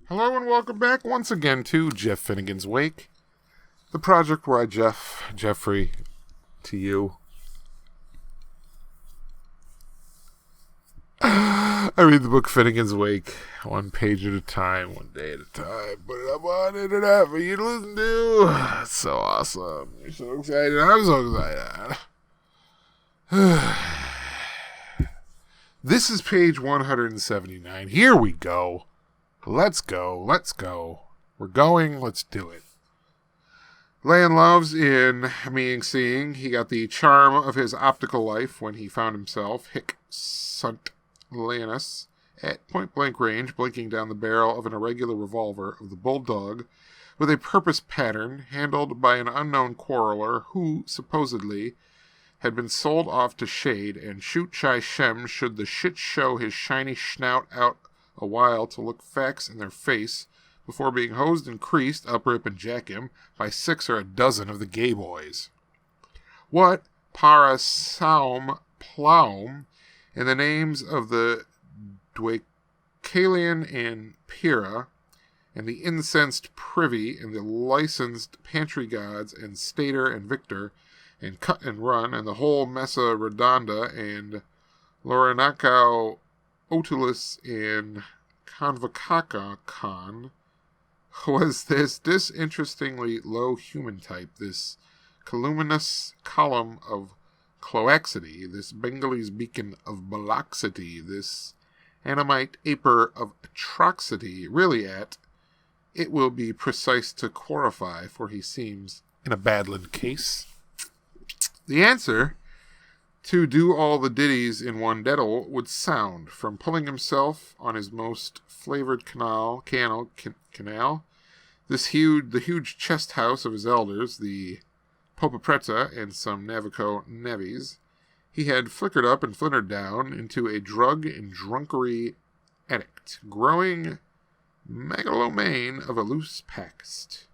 Hello and welcome back once again to Jeff Finnegan's Wake, the project where I Jeffrey, to you. I read the book Finnegan's Wake, one page at a time, one day at a time. Put it up on the internet for you to listen to. It's so awesome. You're so excited. I'm so excited. This is page 179. Here we go. Let's go. We're going, let's do it. Lan loves in meaning seeing. He got the charm of his optical life when he found himself, hic sunt Lanus, at point-blank range, blinking down the barrel of an irregular revolver of the bulldog with a purpose pattern, handled by an unknown quarreler who, supposedly, had been sold off to Shade and shoot Chai Shem should the shit show his shiny snout out a while to look facts in their face before being hosed and creased, uprip and jack him, by 6 or a dozen of the gay boys. What parasaum plaum in the names of the Dwecalion and Pyrrha, and the incensed privy and the licensed pantry gods and Stater and Victor, and Cut and Run, and the whole Messa Redonda, and Lorenacao Otulus and Convocacon, was this disinterestingly low human type, this columinous column of cloaxity, this Bengalese beacon of balaxity, this animite aper of atrocity, really it will be precise to qualify, for he seems in a badland case. The answer to do all the ditties in one deddle would sound, from pulling himself on his most flavored canal, the huge chest house of his elders, the Popapreta and some Navico nevies, he had flickered up and flintered down into a drug and drunkery addict, growing megalomane of a loose paxt.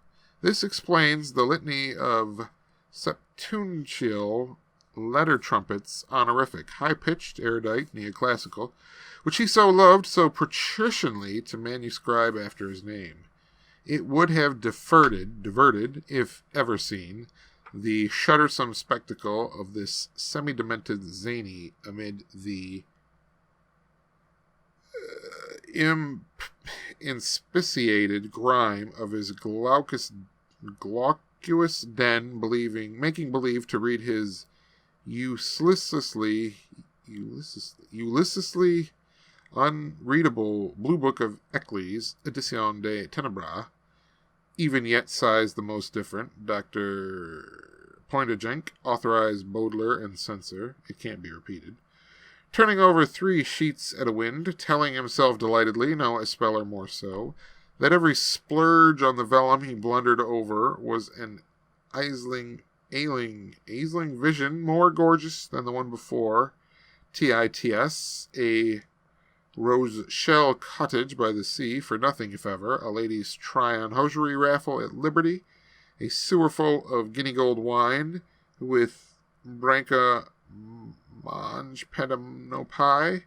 This explains the litany of septuential letter trumpets honorific, high-pitched, erudite, neoclassical, which he so loved so patricianly to manuscribe after his name. It would have diverted, if ever seen, the shuddersome spectacle of this semi-demented zany amid the inspiciated grime of his glaucous den, making believe to read his Ulyssesly unreadable Blue Book of Eccles, Edition de Tenebra, even yet size the most different, Dr. Pointagenk, authorized Baudelaire and censor, it can't be repeated, turning over 3 sheets at a wind, telling himself delightedly, no espeller more so, that every splurge on the vellum he blundered over was an ailing vision more gorgeous than the one before, tits, a rose shell cottage by the sea, for nothing if ever, a ladies' try-on hosiery raffle at Liberty, a sewer full of guinea gold wine, with branca mange pedanopi,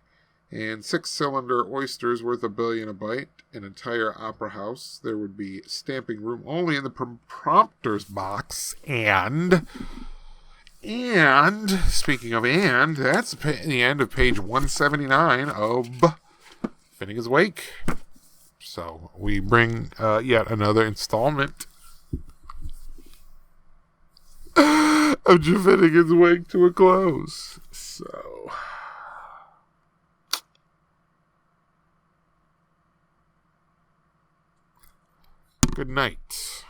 and 6-cylinder oysters worth $1 billion a bite, an entire opera house. There would be stamping room only in the prompter's box, and speaking of that's the end of page 179 of Finnegan's Wake. So we bring yet another installment of Jeff Finnegan's Wake to a close. So good night.